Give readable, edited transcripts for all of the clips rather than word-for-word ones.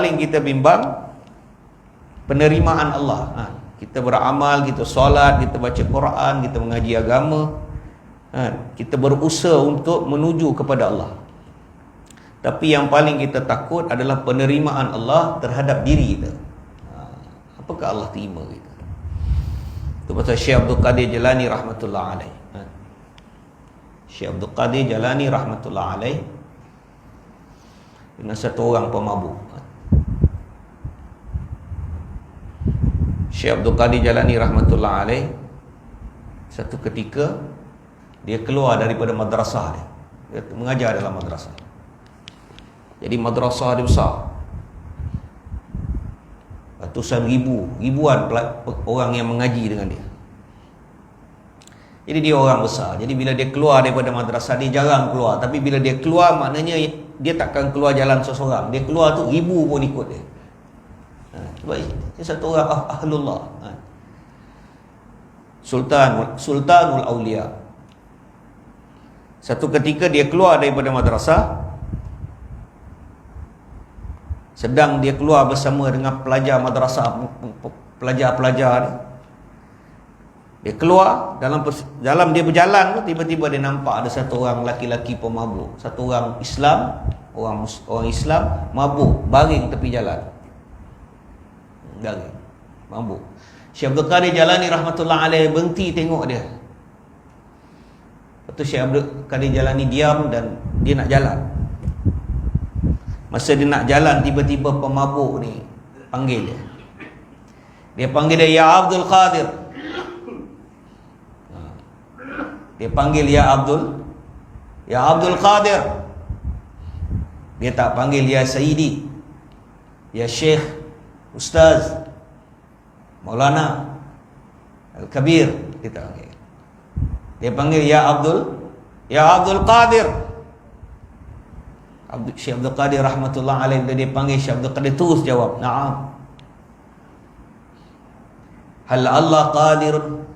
paling kita bimbang penerimaan Allah. Kita beramal, kita solat, kita baca Quran, kita mengaji agama, kita berusaha untuk menuju kepada Allah. Tapi yang paling kita takut adalah penerimaan Allah terhadap diri kita. Apakah Allah terima kita? Itu pasal Syekh Abdul Qadir Jalani rahmatullah alaih. Syekh Abdul Qadir Jalani rahmatullah alaih dengan satu orang pemabuk. Syekh Abdul Qadir Jalani rahmatullah alaih satu ketika dia keluar daripada madrasah dia. Dia mengajar dalam madrasah. Jadi madrasah dia besar. Ratusan ribuan orang yang mengaji dengan dia. Jadi dia orang besar. Jadi bila dia keluar daripada madrasah, dia jarang keluar. Tapi bila dia keluar, maknanya dia takkan keluar jalan seseorang. Dia keluar tu ribu pun ikut dia. Sebab dia satu orang ahlullah. Sultanul Aulia. Satu ketika dia keluar daripada madrasah, sedang dia keluar bersama dengan pelajar madrasah, pelajar-pelajar ni. Dia keluar, dalam dia berjalan tu, tiba-tiba dia nampak ada satu orang laki-laki pemabuk. Satu orang Islam, orang Islam mabuk, baring tepi jalan. Baring, mabuk. Syekh Abdul Qadir Jalani rahmatullah alaih berhenti tengok dia. Lepas tu Syekh Abdul Qadir Jalani diam dan dia nak jalan. Masa dia nak jalan, tiba-tiba pemabuk ni panggil dia. Dia panggil dia, "Ya Abdul Qadir." Dia panggil Ya Abdul Qadir. Dia tak panggil Ya Sayyidi, Ya Syekh, Ustaz, Maulana, Al-Kabir. Dia tak panggil. Dia panggil Ya Abdul Qadir. Syekh Abdul Qadir rahmatullah alaih, dia panggil Syekh Abdul Qadir terus jawab, "Na'am." "Hal Allah qadirun?"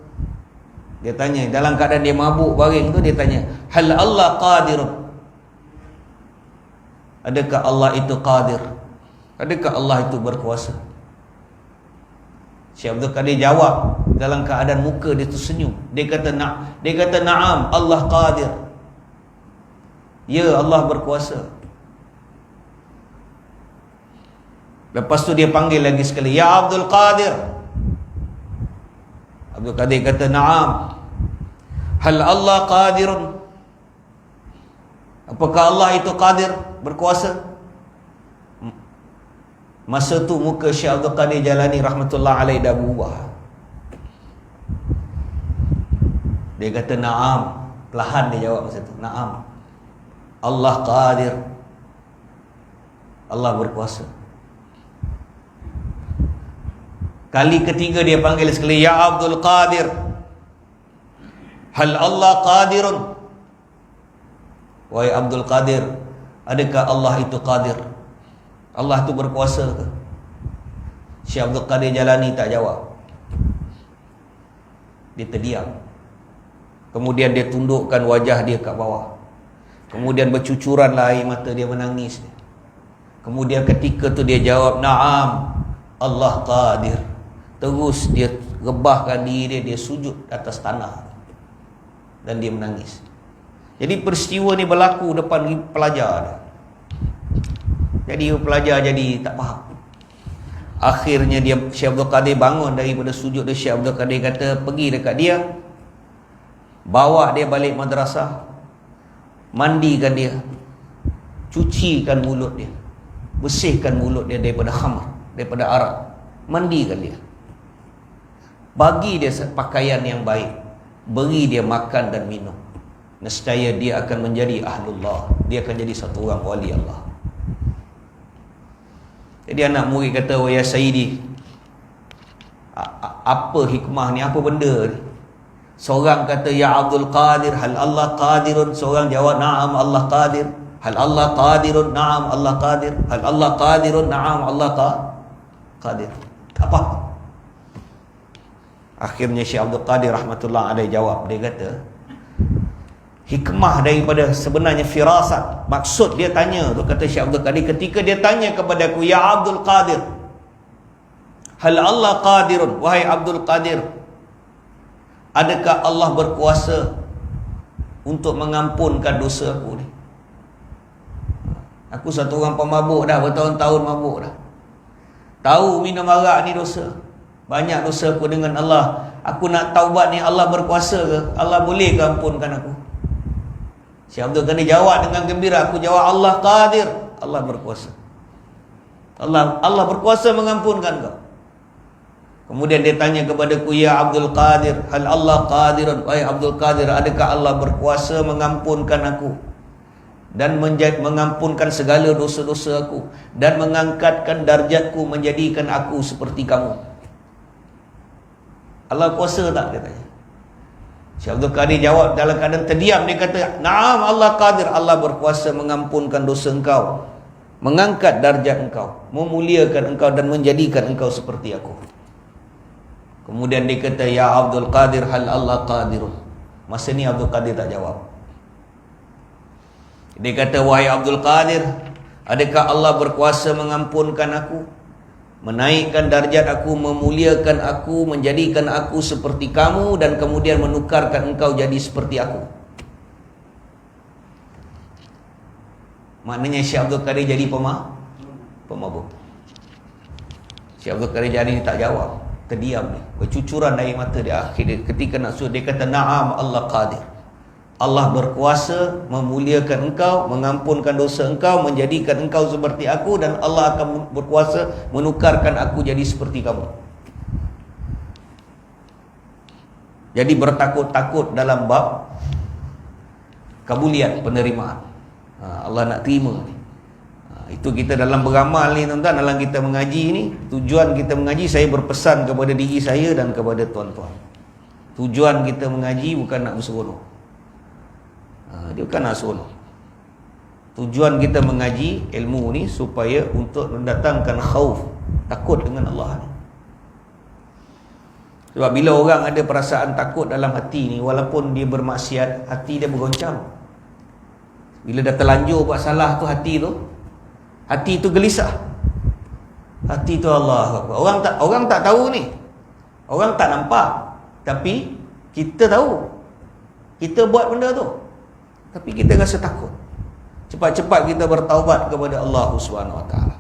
Dia tanya, dalam keadaan dia mabuk baring tu, dia tanya, "Hal Allah qadirun?" Adakah Allah itu qadir? Adakah Allah itu berkuasa? Syekh Abdul Qadir jawab dalam keadaan muka dia tersenyum. Dia kata, "Na'am, Allah qadir." Ya, Allah berkuasa. Lepas tu dia panggil lagi sekali, "Ya Abdul Qadir." Abdul Qadir kata, "Na'am. Hal Allah qadirun?" Apakah Allah itu qadir, berkuasa? Masa tu muka Syekh Abdul Qadir Jalani rahmatullah alaih dah berubah. Dia kata, "Na'am." Perlahan dia jawab masa tu, "Na'am. Allah qadir. Allah berkuasa." Kali ketiga dia panggil sekali, "Ya Abdul Qadir, hal Allah qadirun?" Wahai Abdul Qadir, adakah Allah itu qadir? Allah itu berkuasa ke? Syekh Abdul Qadir Jalani tak jawab. Dia terdiam. Kemudian dia tundukkan wajah dia kat bawah. Kemudian bercucuranlah air mata dia, menangis. Kemudian ketika tu dia jawab, "Na'am, Allah qadir." Terus dia rebahkan diri dia sujud atas tanah dan dia menangis. Jadi peristiwa ni berlaku depan pelajar dia. Jadi pelajar jadi tak faham. Akhirnya dia, Syekh Abdul Qadir bangun daripada sujud dia. Syekh Abdul Qadir kata, pergi dekat dia, bawa dia balik madrasah, mandikan dia, cucikan mulut dia, bersihkan mulut dia daripada khamr, daripada arak, mandikan dia, bagi dia pakaian yang baik, beri dia makan dan minum. Nescaya dia akan menjadi ahlullah, dia akan jadi satu orang wali Allah. Jadi anak murid kata, "Oh ya Sayyidi, apa hikmah ni, apa benda ni?" Seorang kata, "Ya Abdul Qadir, hal Allah qadirun?" Seorang jawab, "Na'am, Allah qadir." "Hal Allah qadirun?" "Na'am, Allah qadir." "Hal Allah qadirun?" "Na'am, Allah qadir." Tak faham. Akhirnya Syekh Abdul Qadir rahmatullah alaih jawab. Dia kata, hikmah daripada sebenarnya firasat. Maksud dia tanya tu, kata Syekh Abdul Qadir, ketika dia tanya kepada aku, ya Abdul Qadir, hal Allah qadirun, wahai Abdul Qadir, adakah Allah berkuasa untuk mengampunkan dosa aku ni? Aku satu orang pemabuk dah, bertahun-tahun mabuk dah, tahu minum arak ni dosa, banyak dosa aku dengan Allah. Aku nak taubat ni, Allah berkuasa ke? Allah boleh ke ampunkan aku? Syekh Abdul Qadir jawab dengan gembira. Aku jawab, Allah qadir, Allah berkuasa. Allah berkuasa mengampunkan kau. Kemudian dia tanya kepadaku, ya Abdul Qadir, hal Allah qadirun, wahai Abdul Qadir, adakah Allah berkuasa mengampunkan aku dan mengampunkan segala dosa-dosa aku dan mengangkatkan darjatku, menjadikan aku seperti kamu? Allah kuasa tak? Dia tanya. Syekh Abdul Qadir jawab dalam keadaan terdiam. Dia kata, na'am, Allah qadir, Allah berkuasa mengampunkan dosa engkau, mengangkat darjat engkau, memuliakan engkau dan menjadikan engkau seperti aku. Kemudian dia kata, ya Abdul Qadir, hal Allah qadirun. Masa ni Abdul Qadir tak jawab. Dia kata, wahai Abdul Qadir, adakah Allah berkuasa mengampunkan aku, menaikkan darjat aku, memuliakan aku, menjadikan aku seperti kamu, dan kemudian menukarkan engkau jadi seperti aku? Maknanya Syekh Abdul Qadir jadi pemabuk. Syekh Abdul Qadir jadi ni tak jawab, terdiam ni, bercucuran air mata dia. Akhirnya ketika nak suruh, dia kata, na'am, Allah qadir, Allah berkuasa memuliakan engkau, mengampunkan dosa engkau, menjadikan engkau seperti aku, dan Allah akan berkuasa menukarkan aku jadi seperti kamu. Jadi bertakut-takut dalam bab kabuliat, penerimaan. Allah nak terima ni. Itu kita dalam beramal ni tuan-tuan, dalam kita mengaji ni, tujuan kita mengaji, saya berpesan kepada diri saya dan kepada tuan-tuan, tujuan kita mengaji bukan nak berseronok. Dia bukan nak seronok. Tujuan kita mengaji ilmu ni supaya untuk mendatangkan khauf, takut dengan Allah ni. Sebab bila orang ada perasaan takut dalam hati ni, walaupun dia bermaksiat, hati dia bergoncang. Bila dah terlanjur buat salah tu, hati tu gelisah. Hati tu, Allah, orang tak tahu ni, orang tak nampak, tapi kita tahu kita buat benda tu, tapi kita rasa takut. Cepat-cepat kita bertaubat kepada Allah Subhanahu Wa Taala.